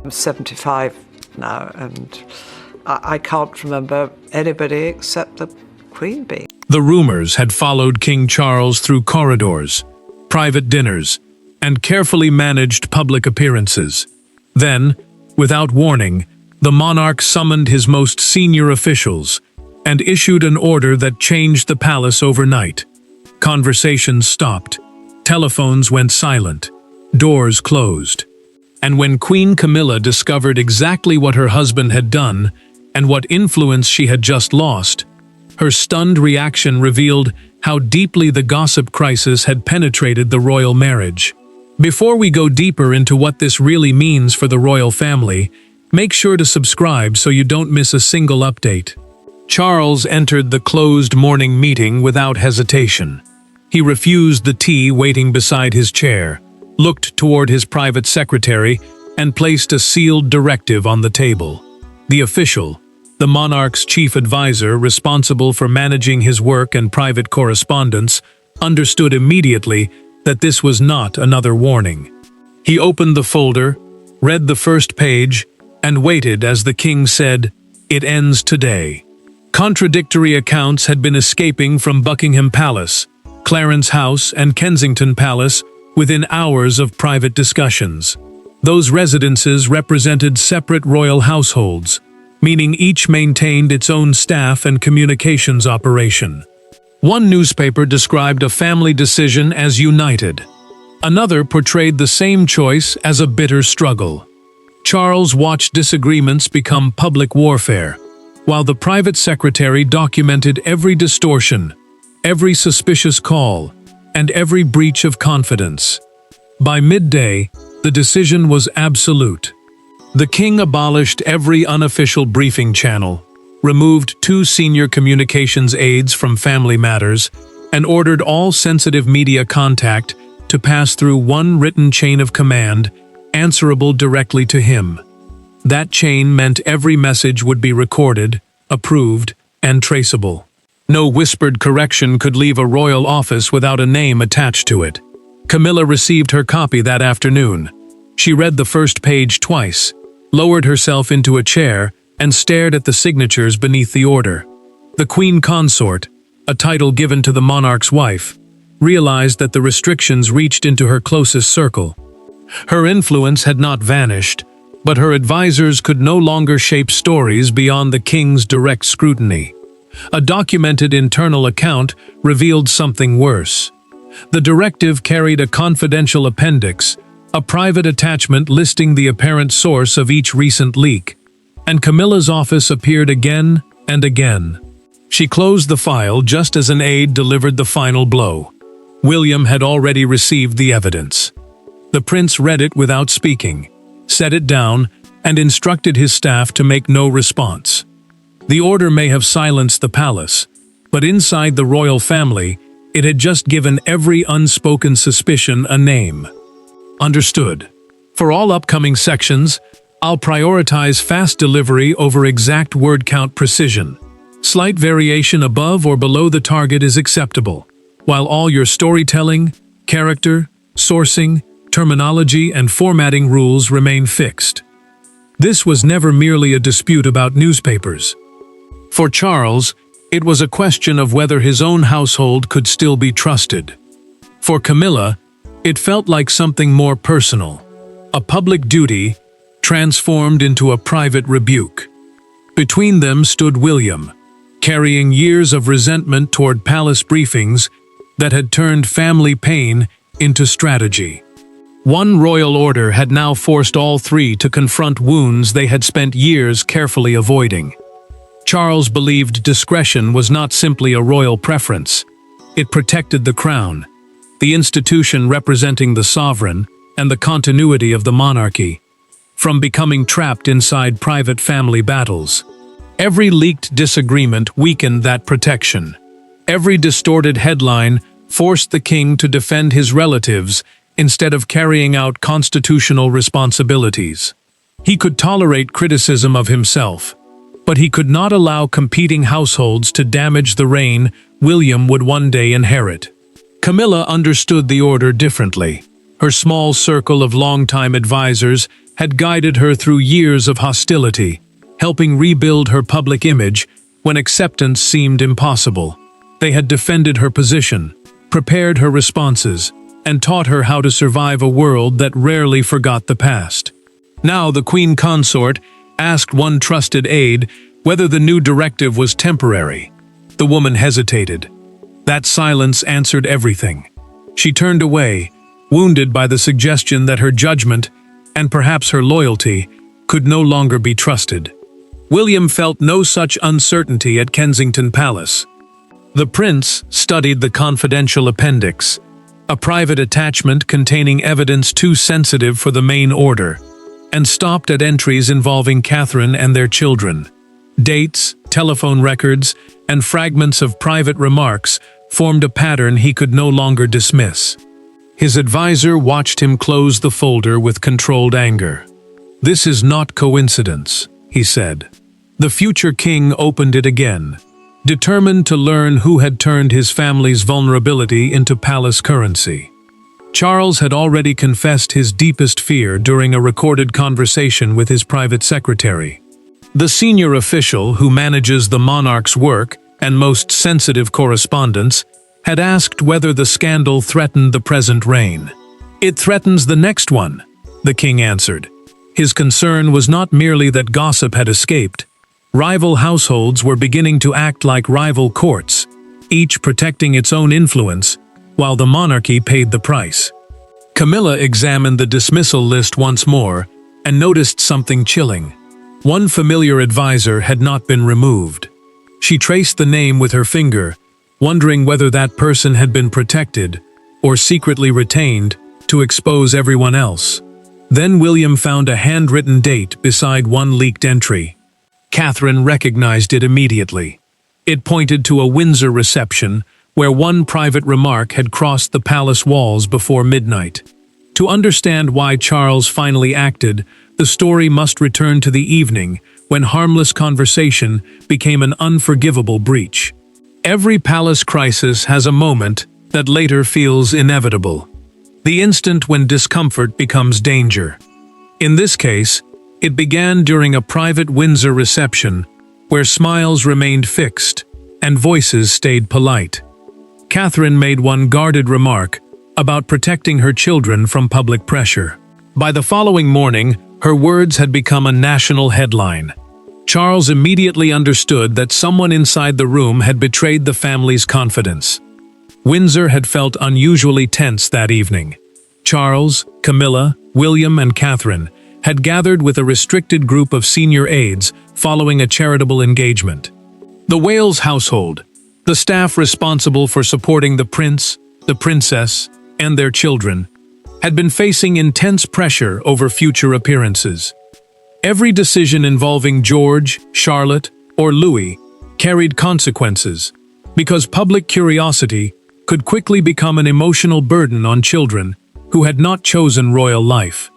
I'm 75 now, and I can't remember anybody except the Queen bee. The rumours had followed King Charles through corridors, private dinners, and carefully managed public appearances. Then, without warning, the monarch summoned his most senior officials and issued an order that changed the palace overnight. Conversations stopped, telephones went silent, doors closed. And when Queen Camilla discovered exactly what her husband had done and what influence she had just lost, her stunned reaction revealed how deeply the gossip crisis had penetrated the royal marriage. Before we go deeper into what this really means for the royal family, make sure to subscribe so you don't miss a single update. Charles entered the closed morning meeting without hesitation. He refused the tea waiting beside his chair, looked toward his private secretary, and placed a sealed directive on the table. The official, the monarch's chief advisor responsible for managing his work and private correspondence, understood immediately that this was not another warning. He opened the folder, read the first page, and waited as the king said, "It ends today." Contradictory accounts had been escaping from Buckingham Palace, Clarence House, and Kensington Palace within hours of private discussions. Those residences represented separate royal households, meaning each maintained its own staff and communications operation. One newspaper described a family decision as united. Another portrayed the same choice as a bitter struggle. Charles watched disagreements become public warfare, while the private secretary documented every distortion, every suspicious call, and every breach of confidence. By midday, the decision was absolute. The king abolished every unofficial briefing channel, removed 2 senior communications aides from family matters, and ordered all sensitive media contact to pass through one written chain of command, answerable directly to him. That chain meant every message would be recorded, approved, and traceable. No whispered correction could leave a royal office without a name attached to it. Camilla received her copy that afternoon. She read the first page twice, lowered herself into a chair, and stared at the signatures beneath the order. The Queen Consort, a title given to the monarch's wife, realized that the restrictions reached into her closest circle. Her influence had not vanished, but her advisors could no longer shape stories beyond the king's direct scrutiny. A documented internal account revealed something worse. The directive carried a confidential appendix, a private attachment listing the apparent source of each recent leak, and Camilla's office appeared again and again. She closed the file just as an aide delivered the final blow. William had already received the evidence. The prince read it without speaking, set it down, and instructed his staff to make no response. The order may have silenced the palace, but inside the royal family, it had just given every unspoken suspicion a name. Understood. For all upcoming sections, I'll prioritize fast delivery over exact word count precision. Slight variation above or below the target is acceptable, while all your storytelling, character, sourcing, terminology, and formatting rules remain fixed. This was never merely a dispute about newspapers. For Charles, it was a question of whether his own household could still be trusted. For Camilla, it felt like something more personal, a public duty transformed into a private rebuke. Between them stood William, carrying years of resentment toward palace briefings that had turned family pain into strategy. One royal order had now forced all three to confront wounds they had spent years carefully avoiding. Charles believed discretion was not simply a royal preference. It protected the crown, the institution representing the sovereign, and the continuity of the monarchy, from becoming trapped inside private family battles. Every leaked disagreement weakened that protection. Every distorted headline forced the king to defend his relatives instead of carrying out constitutional responsibilities. He could tolerate criticism of himself, but he could not allow competing households to damage the reign William would one day inherit. Camilla understood the order differently. Her small circle of longtime advisors had guided her through years of hostility, helping rebuild her public image when acceptance seemed impossible. They had defended her position, prepared her responses, and taught her how to survive a world that rarely forgot the past. Now the Queen Consort asked one trusted aide whether the new directive was temporary. The woman hesitated. That silence answered everything. She turned away, wounded by the suggestion that her judgment, and perhaps her loyalty, could no longer be trusted. William felt no such uncertainty at Kensington Palace. The prince studied the confidential appendix, a private attachment containing evidence too sensitive for the main order, and stopped at entries involving Catherine and their children. Dates, telephone records, and fragments of private remarks formed a pattern he could no longer dismiss. His advisor watched him close the folder with controlled anger. "This is not coincidence," he said. The future king opened it again, determined to learn who had turned his family's vulnerability into palace currency. Charles had already confessed his deepest fear during a recorded conversation with his private secretary. The senior official who manages the monarch's work and most sensitive correspondence had asked whether the scandal threatened the present reign. "It threatens the next one," the king answered. His concern was not merely that gossip had escaped. Rival households were beginning to act like rival courts, each protecting its own influence, while the monarchy paid the price. Camilla examined the dismissal list once more and noticed something chilling. One familiar advisor had not been removed. She traced the name with her finger, wondering whether that person had been protected or secretly retained to expose everyone else. Then William found a handwritten date beside one leaked entry. Catherine recognized it immediately. It pointed to a Windsor reception where one private remark had crossed the palace walls before midnight. To understand why Charles finally acted, the story must return to the evening when harmless conversation became an unforgivable breach. Every palace crisis has a moment that later feels inevitable. The instant when discomfort becomes danger. In this case, it began during a private Windsor reception where smiles remained fixed and voices stayed polite. Catherine made one guarded remark about protecting her children from public pressure. By the following morning, her words had become a national headline. Charles immediately understood that someone inside the room had betrayed the family's confidence. Windsor had felt unusually tense that evening. Charles, Camilla, William, and Catherine had gathered with a restricted group of senior aides following a charitable engagement. The Wales household, the staff responsible for supporting the prince, the princess, and their children, had been facing intense pressure over future appearances. Every decision involving George, Charlotte, or Louis carried consequences, because public curiosity could quickly become an emotional burden on children who had not chosen royal life.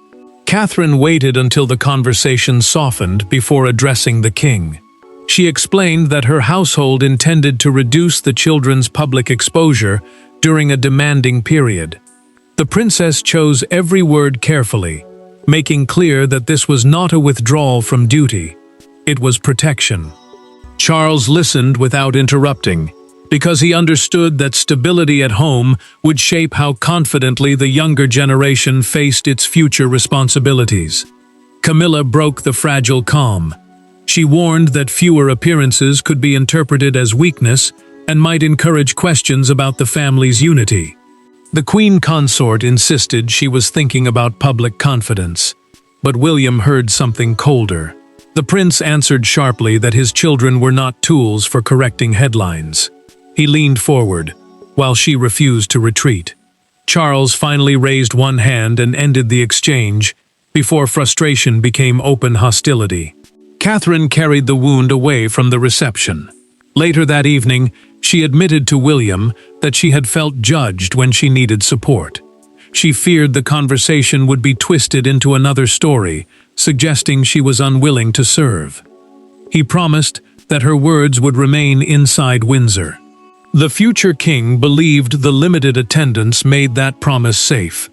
Catherine waited until the conversation softened before addressing the king. She explained that her household intended to reduce the children's public exposure during a demanding period. The princess chose every word carefully, making clear that this was not a withdrawal from duty. It was protection. Charles listened without interrupting, because he understood that stability at home would shape how confidently the younger generation faced its future responsibilities. Camilla broke the fragile calm. She warned that fewer appearances could be interpreted as weakness and might encourage questions about the family's unity. The Queen Consort insisted she was thinking about public confidence, but William heard something colder. The prince answered sharply that his children were not tools for correcting headlines. He leaned forward, while she refused to retreat. Charles finally raised one hand and ended the exchange, before frustration became open hostility. Catherine carried the wound away from the reception. Later that evening, she admitted to William that she had felt judged when she needed support. She feared the conversation would be twisted into another story, suggesting she was unwilling to serve. He promised that her words would remain inside Windsor. The future king believed the limited attendance made that promise safe.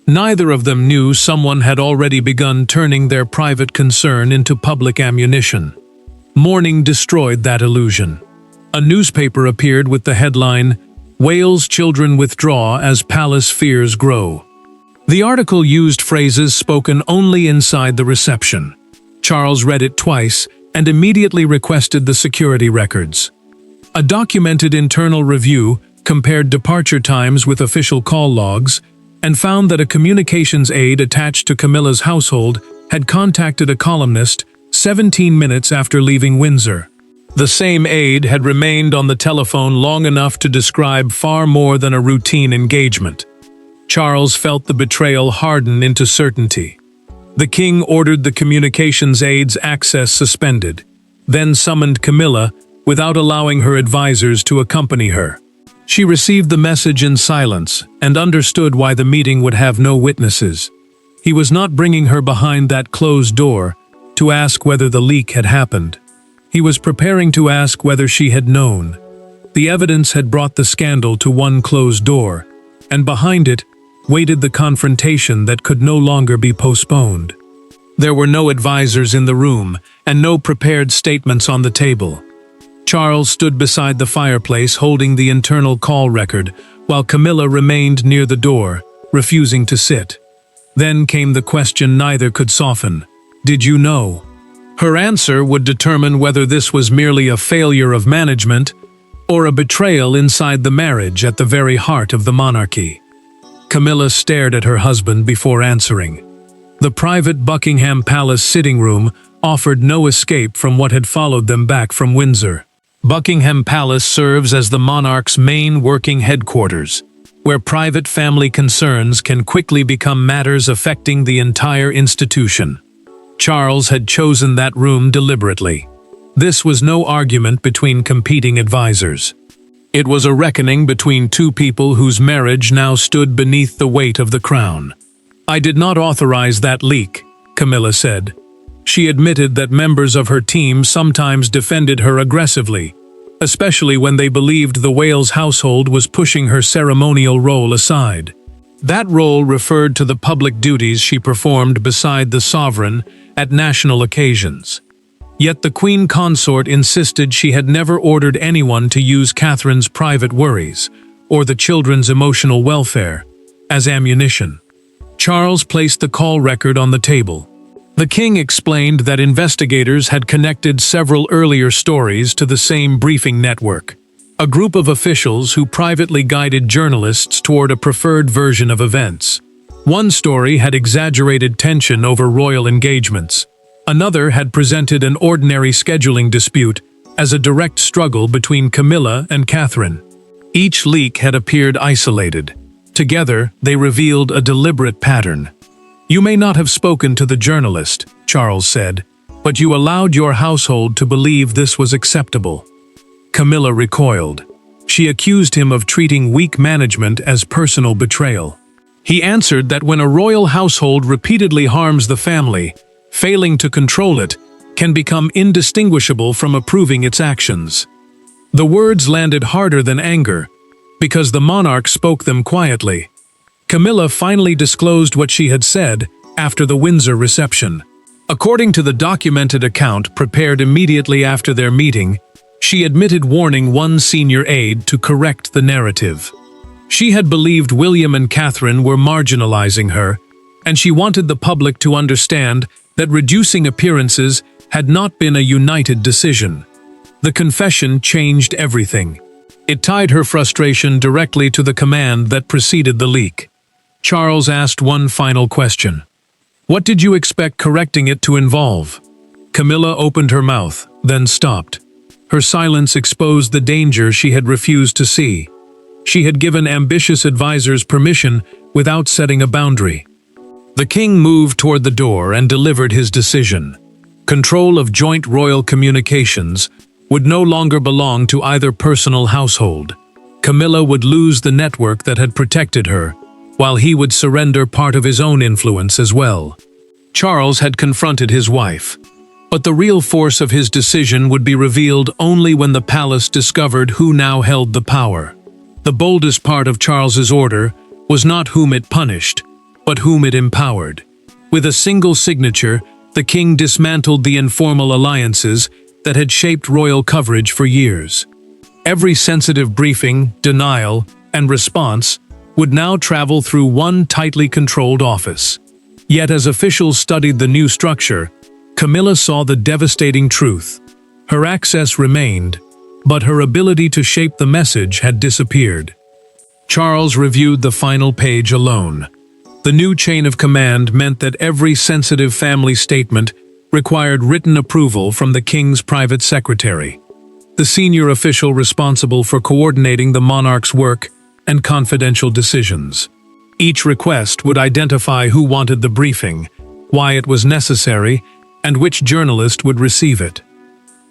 Neither of them knew someone had already begun turning their private concern into public ammunition. Morning destroyed that illusion. A newspaper appeared with the headline, "Wales children withdraw as palace fears grow." The article used phrases spoken only inside the reception. Charles read it twice and immediately requested the security records. A documented internal review compared departure times with official call logs and found that a communications aide attached to Camilla's household had contacted a columnist 17 minutes after leaving Windsor. The same aide had remained on the telephone long enough to describe far more than a routine engagement. Charles felt the betrayal harden into certainty. The king ordered the communications aide's access suspended, then summoned Camila without allowing her advisors to accompany her. She received the message in silence and understood why the meeting would have no witnesses. He was not bringing her behind that closed door to ask whether the leak had happened. He was preparing to ask whether she had known. The evidence had brought the scandal to one closed door, and behind it waited the confrontation that could no longer be postponed. There were no advisors in the room and no prepared statements on the table. Charles stood beside the fireplace holding the internal call record, while Camila remained near the door, refusing to sit. Then came the question neither could soften. Did you know? Her answer would determine whether this was merely a failure of management or a betrayal inside the marriage at the very heart of the monarchy. Camila stared at her husband before answering. The private Buckingham Palace sitting room offered no escape from what had followed them back from Windsor. Buckingham Palace serves as the monarch's main working headquarters, where private family concerns can quickly become matters affecting the entire institution. Charles had chosen that room deliberately. This was no argument between competing advisors. It was a reckoning between two people whose marriage now stood beneath the weight of the crown. "I did not authorize that leak," Camilla said. She admitted that members of her team sometimes defended her aggressively, especially when they believed the Wales household was pushing her ceremonial role aside. That role referred to the public duties she performed beside the sovereign at national occasions. Yet the Queen Consort insisted she had never ordered anyone to use Catherine's private worries, or the children's emotional welfare, as ammunition. Charles placed the call record on the table. The king explained that investigators had connected several earlier stories to the same briefing network, a group of officials who privately guided journalists toward a preferred version of events. One story had exaggerated tension over royal engagements. Another had presented an ordinary scheduling dispute as a direct struggle between Camilla and Catherine. Each leak had appeared isolated. Together, they revealed a deliberate pattern. "You may not have spoken to the journalist," Charles said, "but you allowed your household to believe this was acceptable." Camilla recoiled. She accused him of treating weak management as personal betrayal. He answered that when a royal household repeatedly harms the family, failing to control it can become indistinguishable from approving its actions. The words landed harder than anger, because the monarch spoke them quietly. Camilla finally disclosed what she had said after the Windsor reception. According to the documented account prepared immediately after their meeting, she admitted warning one senior aide to correct the narrative. She had believed William and Catherine were marginalizing her, and she wanted the public to understand that reducing appearances had not been a united decision. The confession changed everything. It tied her frustration directly to the command that preceded the leak. Charles asked one final question. "What did you expect correcting it to involve?" Camilla opened her mouth, then stopped. Her silence exposed the danger she had refused to see. She had given ambitious advisors permission without setting a boundary. The king moved toward the door and delivered his decision. Control of joint royal communications would no longer belong to either personal household. Camilla would lose the network that had protected her, while he would surrender part of his own influence as well. Charles had confronted his wife, but the real force of his decision would be revealed only when the palace discovered who now held the power. The boldest part of Charles's order was not whom it punished, but whom it empowered. With a single signature, the king dismantled the informal alliances that had shaped royal coverage for years. Every sensitive briefing, denial, and response would now travel through one tightly controlled office. Yet as officials studied the new structure, Camilla saw the devastating truth. Her access remained, but her ability to shape the message had disappeared. Charles reviewed the final page alone. The new chain of command meant that every sensitive family statement required written approval from the king's private secretary, the senior official responsible for coordinating the monarch's work and confidential decisions. Each request would identify who wanted the briefing, why it was necessary, and which journalist would receive it.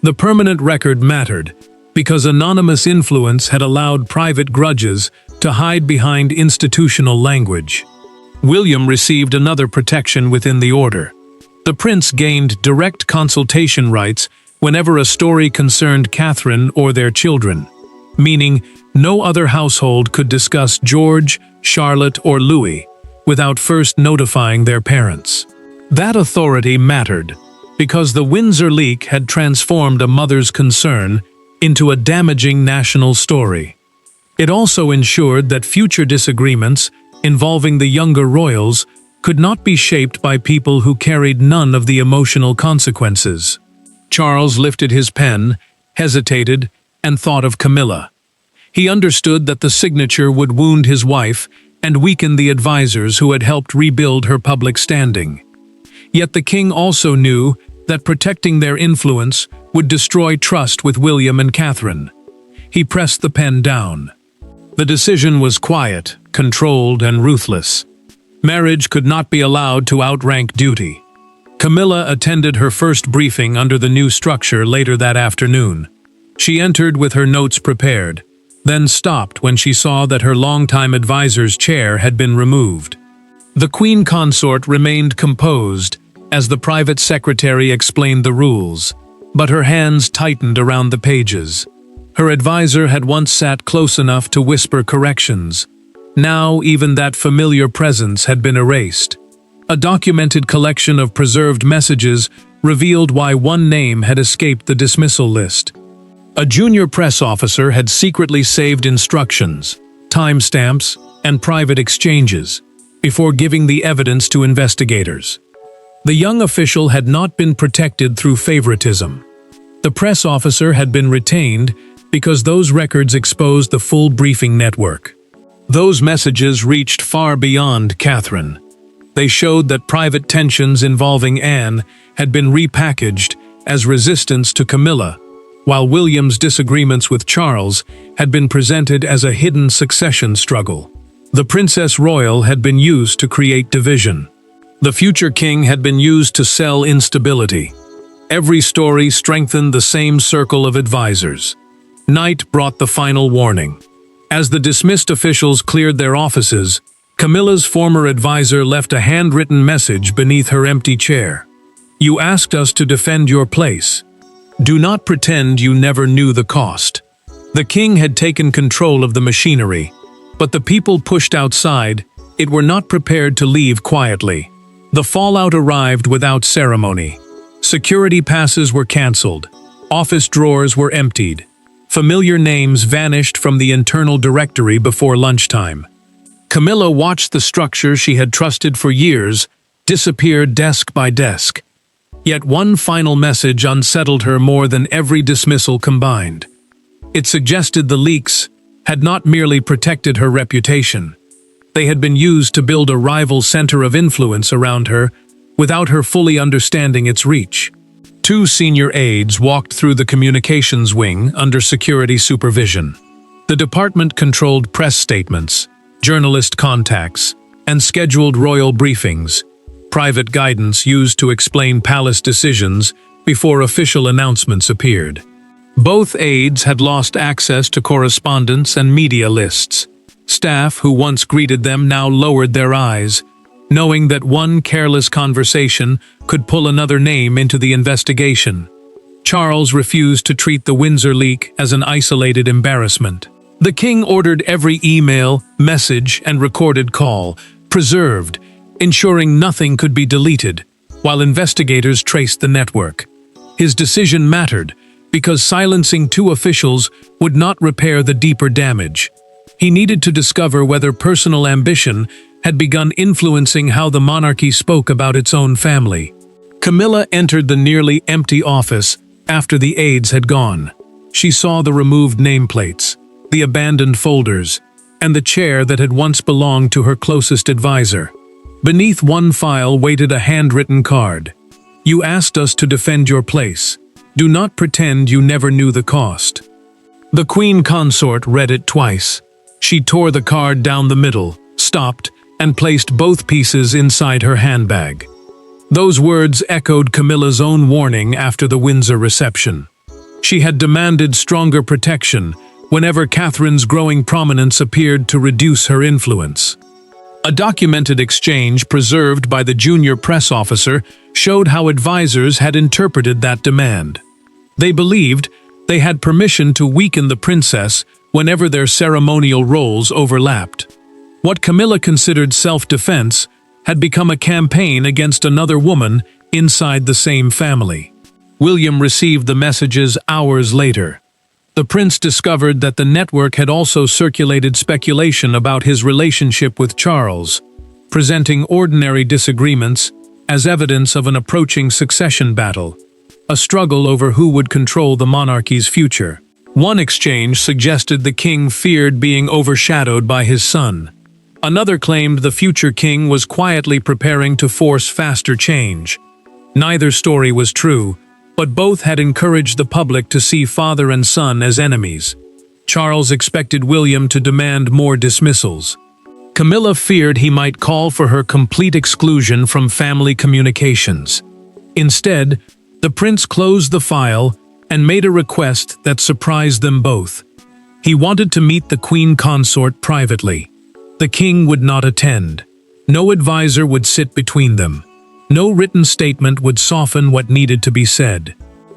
The permanent record mattered because anonymous influence had allowed private grudges to hide behind institutional language. William received another protection within the order. The prince gained direct consultation rights whenever a story concerned Catherine or their children, meaning no other household could discuss George, Charlotte, or Louis without first notifying their parents. That authority mattered because the Windsor leak had transformed a mother's concern into a damaging national story. It also ensured that future disagreements involving the younger royals could not be shaped by people who carried none of the emotional consequences. Charles lifted his pen, hesitated, and thought of Camilla. He understood that the signature would wound his wife and weaken the advisors who had helped rebuild her public standing. Yet the king also knew that protecting their influence would destroy trust with William and Catherine. He pressed the pen down. The decision was quiet, controlled, and ruthless. Marriage could not be allowed to outrank duty. Camilla attended her first briefing under the new structure later that afternoon. She entered with her notes prepared, then stopped when she saw that her longtime advisor's chair had been removed. The queen consort remained composed as the private secretary explained the rules, but her hands tightened around the pages. Her advisor had once sat close enough to whisper corrections. Now even that familiar presence had been erased. A documented collection of preserved messages revealed why one name had escaped the dismissal list. A junior press officer had secretly saved instructions, timestamps, and private exchanges before giving the evidence to investigators. The young official had not been protected through favoritism. The press officer had been retained because those records exposed the full briefing network. Those messages reached far beyond Catherine. They showed that private tensions involving Anne had been repackaged as resistance to Camilla, while William's disagreements with Charles had been presented as a hidden succession struggle. The Princess Royal had been used to create division. The future king had been used to sell instability. Every story strengthened the same circle of advisors. Night brought the final warning. As the dismissed officials cleared their offices, Camilla's former advisor left a handwritten message beneath her empty chair. "You asked us to defend your place. Do not pretend you never knew the cost." The king had taken control of the machinery, but the people pushed outside, it were not prepared to leave quietly. The fallout arrived without ceremony. Security passes were cancelled. Office drawers were emptied. Familiar names vanished from the internal directory before lunchtime. Camilla watched the structure she had trusted for years disappear desk by desk. Yet one final message unsettled her more than every dismissal combined. It suggested the leaks had not merely protected her reputation. They had been used to build a rival center of influence around her without her fully understanding its reach. Two senior aides walked through the communications wing under security supervision. The department controlled press statements, journalist contacts, and scheduled royal briefings, private guidance used to explain palace decisions before official announcements appeared. Both aides had lost access to correspondence and media lists. Staff who once greeted them now lowered their eyes, knowing that one careless conversation could pull another name into the investigation. Charles refused to treat the Windsor leak as an isolated embarrassment. The king ordered every email, message, and recorded call preserved ensuring nothing could be deleted, while investigators traced the network. His decision mattered, because silencing two officials would not repair the deeper damage. He needed to discover whether personal ambition had begun influencing how the monarchy spoke about its own family. Camilla entered the nearly empty office after the aides had gone. She saw the removed nameplates, the abandoned folders, and the chair that had once belonged to her closest advisor. Beneath one file waited a handwritten card. "You asked us to defend your place. Do not pretend you never knew the cost." The Queen Consort read it twice. She tore the card down the middle, stopped, and placed both pieces inside her handbag. Those words echoed Camilla's own warning after the Windsor reception. She had demanded stronger protection whenever Catherine's growing prominence appeared to reduce her influence. A documented exchange preserved by the junior press officer showed how advisors had interpreted that demand. They believed they had permission to weaken the princess whenever their ceremonial roles overlapped. What Camilla considered self-defense had become a campaign against another woman inside the same family. William received the messages hours later. The prince discovered that the network had also circulated speculation about his relationship with Charles, presenting ordinary disagreements as evidence of an approaching succession battle, a struggle over who would control the monarchy's future. One exchange suggested the king feared being overshadowed by his son. Another claimed the future king was quietly preparing to force faster change. Neither story was true, but both had encouraged the public to see father and son as enemies. Charles expected William to demand more dismissals. Camilla feared he might call for her complete exclusion from family communications. Instead, the prince closed the file and made a request that surprised them both. He wanted to meet the Queen Consort privately. The king would not attend. No advisor would sit between them. No written statement would soften what needed to be said.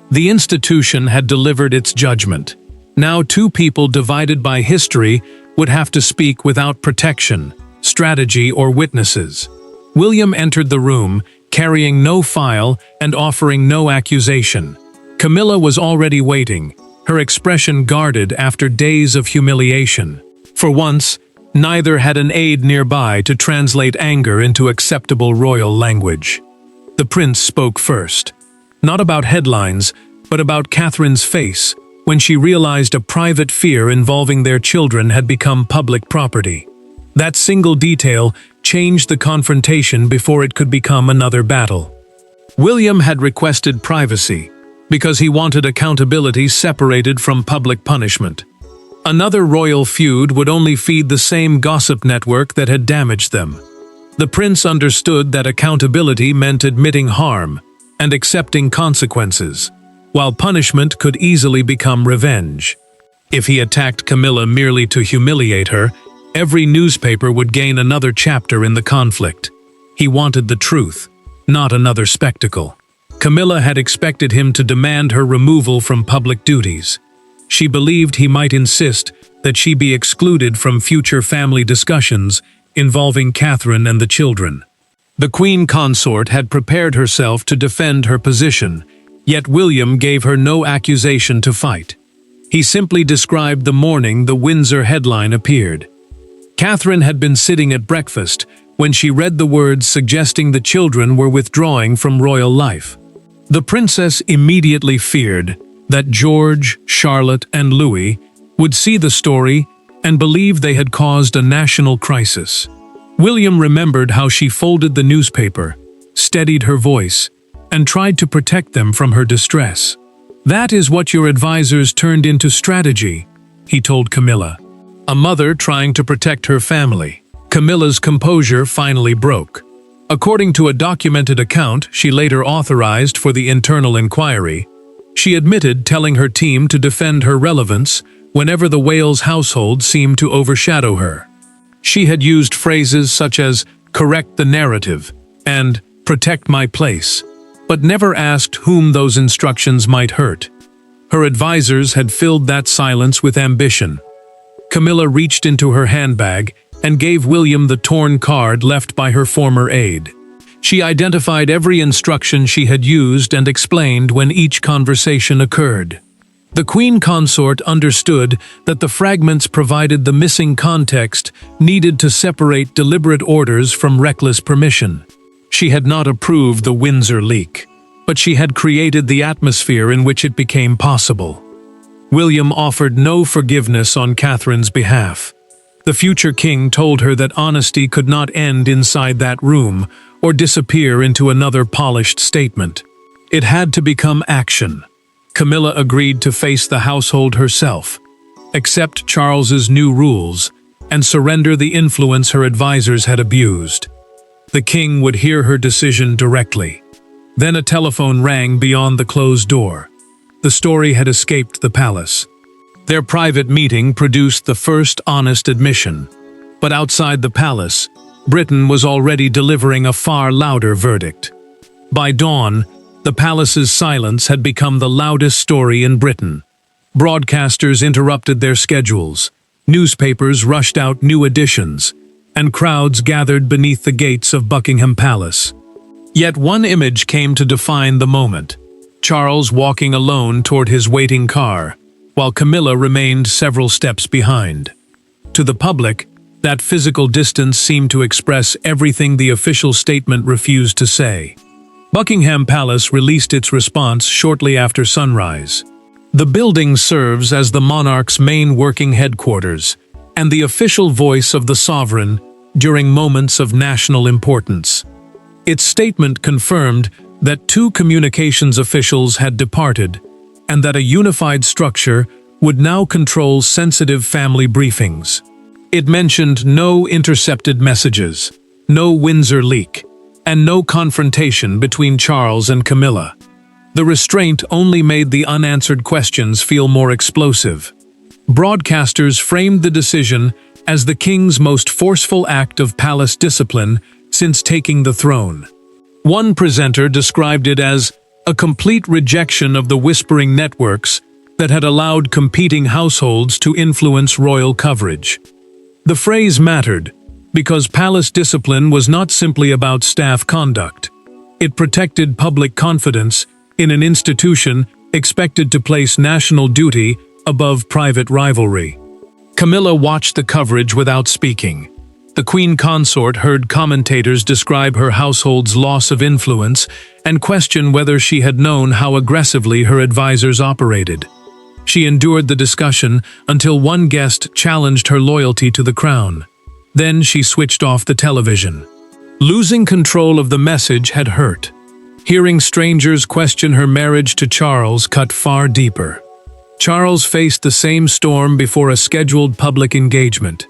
The institution had delivered its judgment. Now two people divided by history would have to speak without protection, strategy, or witnesses. William entered the room, carrying no file and offering no accusation. Camilla was already waiting, her expression guarded after days of humiliation. For once, neither had an aide nearby to translate anger into acceptable royal language. The prince spoke first. Not about headlines, but about Catherine's face, when she realized a private fear involving their children had become public property. That single detail changed the confrontation before it could become another battle. William had requested privacy, because he wanted accountability separated from public punishment. Another royal feud would only feed the same gossip network that had damaged them. The prince understood that accountability meant admitting harm and accepting consequences, while punishment could easily become revenge. If he attacked Camilla merely to humiliate her, every newspaper would gain another chapter in the conflict. He wanted the truth, not another spectacle. Camilla had expected him to demand her removal from public duties. She believed he might insist that she be excluded from future family discussions involving Catherine and the children. The Queen Consort had prepared herself to defend her position, yet William gave her no accusation to fight. He simply described the morning the Windsor headline appeared. Catherine had been sitting at breakfast when she read the words suggesting the children were withdrawing from royal life. The princess immediately feared that George, Charlotte, and Louis would see the story and believe they had caused a national crisis. William remembered how she folded the newspaper, steadied her voice, and tried to protect them from her distress. "That is what your advisors turned into strategy," he told Camilla. A mother trying to protect her family. Camilla's composure finally broke. According to a documented account she later authorized for the internal inquiry, she admitted telling her team to defend her relevance whenever the Wales household seemed to overshadow her. She had used phrases such as "correct the narrative" and "protect my place," but never asked whom those instructions might hurt. Her advisors had filled that silence with ambition. Camilla reached into her handbag, and gave William the torn card left by her former aide. She identified every instruction she had used and explained when each conversation occurred. The Queen Consort understood that the fragments provided the missing context needed to separate deliberate orders from reckless permission. She had not approved the Windsor leak, but she had created the atmosphere in which it became possible. William offered no forgiveness on Catherine's behalf. The future king told her that honesty could not end inside that room or disappear into another polished statement. It had to become action. Camilla agreed to face the household herself, accept Charles's new rules, and surrender the influence her advisors had abused. The king would hear her decision directly. Then a telephone rang beyond the closed door. The story had escaped the palace. Their private meeting produced the first honest admission. But outside the palace, Britain was already delivering a far louder verdict. By dawn, the palace's silence had become the loudest story in Britain. Broadcasters interrupted their schedules, newspapers rushed out new editions, and crowds gathered beneath the gates of Buckingham Palace. Yet one image came to define the moment: Charles walking alone toward his waiting car, while Camilla remained several steps behind. To the public, that physical distance seemed to express everything the official statement refused to say. Buckingham Palace released its response shortly after sunrise. The building serves as the monarch's main working headquarters and the official voice of the sovereign during moments of national importance. Its statement confirmed that two communications officials had departed and that a unified structure would now control sensitive family briefings. It mentioned no intercepted messages, no Windsor leak, and no confrontation between Charles and Camilla. The restraint only made the unanswered questions feel more explosive. Broadcasters framed the decision as the king's most forceful act of palace discipline since taking the throne. One presenter described it as a complete rejection of the whispering networks that had allowed competing households to influence royal coverage. The phrase mattered because palace discipline was not simply about staff conduct. It protected public confidence in an institution expected to place national duty above private rivalry. Camilla watched the coverage without speaking. The Queen Consort heard commentators describe her household's loss of influence and question whether she had known how aggressively her advisors operated. She endured the discussion until one guest challenged her loyalty to the crown. Then she switched off the television. Losing control of the message had hurt. Hearing strangers question her marriage to Charles cut far deeper. Charles faced the same storm before a scheduled public engagement.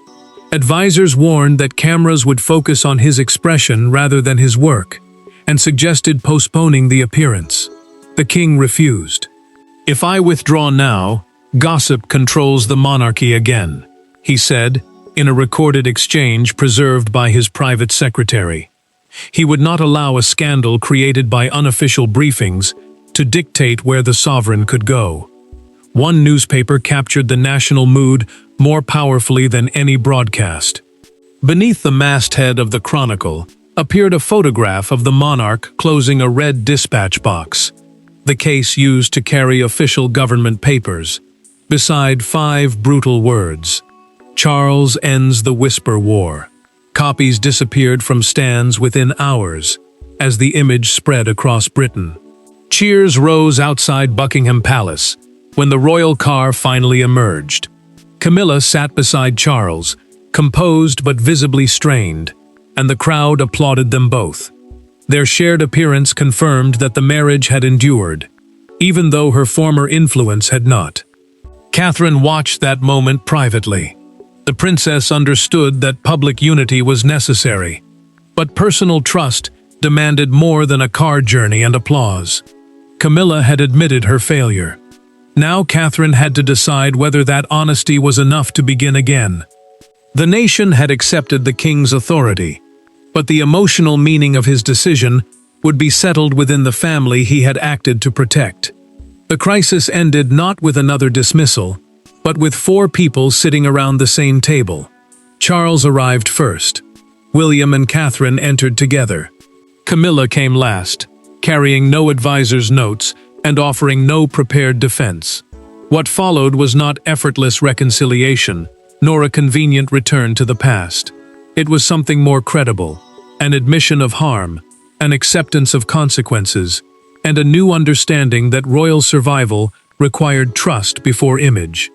Advisors warned that cameras would focus on his expression rather than his work, and suggested postponing the appearance. The king refused. "If I withdraw now, gossip controls the monarchy again," he said, in a recorded exchange preserved by his private secretary. He would not allow a scandal created by unofficial briefings to dictate where the sovereign could go. One newspaper captured the national mood more powerfully than any broadcast. Beneath the masthead of the Chronicle appeared a photograph of the monarch closing a red dispatch box, the case used to carry official government papers, beside 5 brutal words: "Charles ends the whisper war." Copies disappeared from stands within hours as the image spread across Britain. Cheers rose outside Buckingham Palace when the royal car finally emerged. Camilla sat beside Charles, composed but visibly strained, and the crowd applauded them both. Their shared appearance confirmed that the marriage had endured, even though her former influence had not. Catherine watched that moment privately. The princess understood that public unity was necessary, but personal trust demanded more than a car journey and applause. Camilla had admitted her failure. Now Catherine had to decide whether that honesty was enough to begin again. The nation had accepted the king's authority, but the emotional meaning of his decision would be settled within the family he had acted to protect. The crisis ended not with another dismissal, but with 4 people sitting around the same table. Charles arrived first. William and Catherine entered together. Camilla came last, carrying no advisor's notes and offering no prepared defense. What followed was not effortless reconciliation, nor a convenient return to the past. It was something more credible, an admission of harm, an acceptance of consequences, and a new understanding that royal survival required trust before image.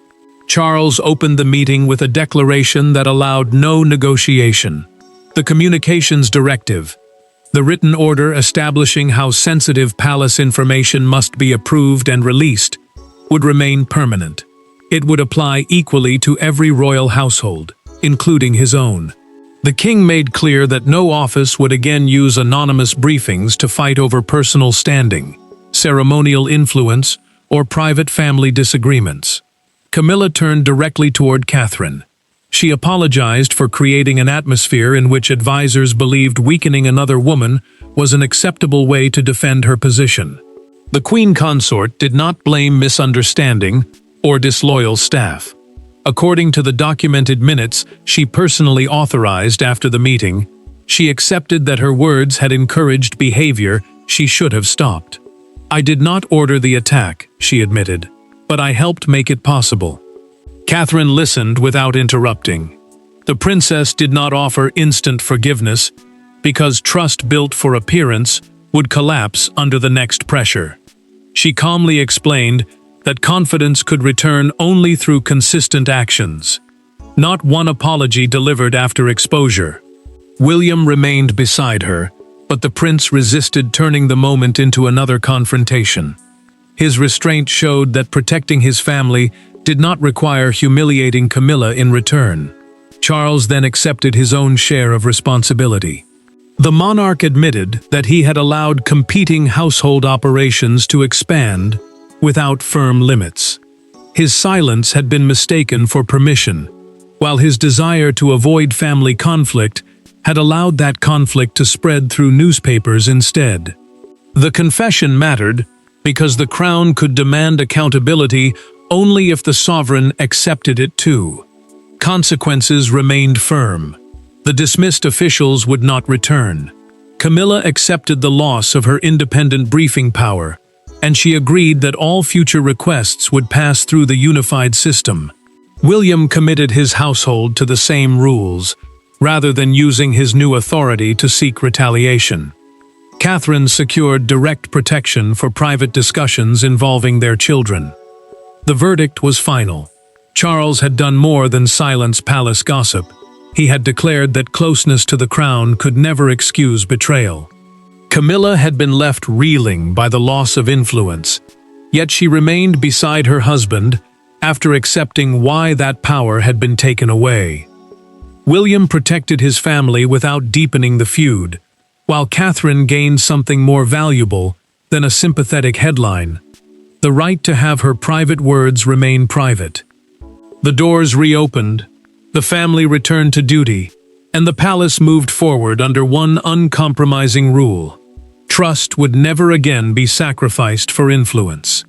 Charles opened the meeting with a declaration that allowed no negotiation. The communications directive, the written order establishing how sensitive palace information must be approved and released, would remain permanent. It would apply equally to every royal household, including his own. The king made clear that no office would again use anonymous briefings to fight over personal standing, ceremonial influence, or private family disagreements. Camilla turned directly toward Catherine. She apologized for creating an atmosphere in which advisors believed weakening another woman was an acceptable way to defend her position. The queen consort did not blame misunderstanding or disloyal staff. According to the documented minutes she personally authorized after the meeting, she accepted that her words had encouraged behavior she should have stopped. "I did not order the attack," she admitted, "but I helped make it possible." Catherine listened without interrupting. The princess did not offer instant forgiveness because trust built for appearance would collapse under the next pressure. She calmly explained that confidence could return only through consistent actions. Not one apology delivered after exposure. William remained beside her, but the prince resisted turning the moment into another confrontation. His restraint showed that protecting his family did not require humiliating Camilla in return. Charles then accepted his own share of responsibility. The monarch admitted that he had allowed competing household operations to expand without firm limits. His silence had been mistaken for permission, while his desire to avoid family conflict had allowed that conflict to spread through newspapers instead. The confession mattered because the crown could demand accountability only if the sovereign accepted it too. Consequences remained firm. The dismissed officials would not return. Camilla accepted the loss of her independent briefing power, and she agreed that all future requests would pass through the unified system. William committed his household to the same rules, rather than using his new authority to seek retaliation. Catherine secured direct protection for private discussions involving their children. The verdict was final. Charles had done more than silence palace gossip. He had declared that closeness to the crown could never excuse betrayal. Camilla had been left reeling by the loss of influence, yet she remained beside her husband after accepting why that power had been taken away. William protected his family without deepening the feud, while Catherine gained something more valuable than a sympathetic headline: the right to have her private words remain private. The doors reopened, the family returned to duty, and the palace moved forward under one uncompromising rule: trust would never again be sacrificed for influence.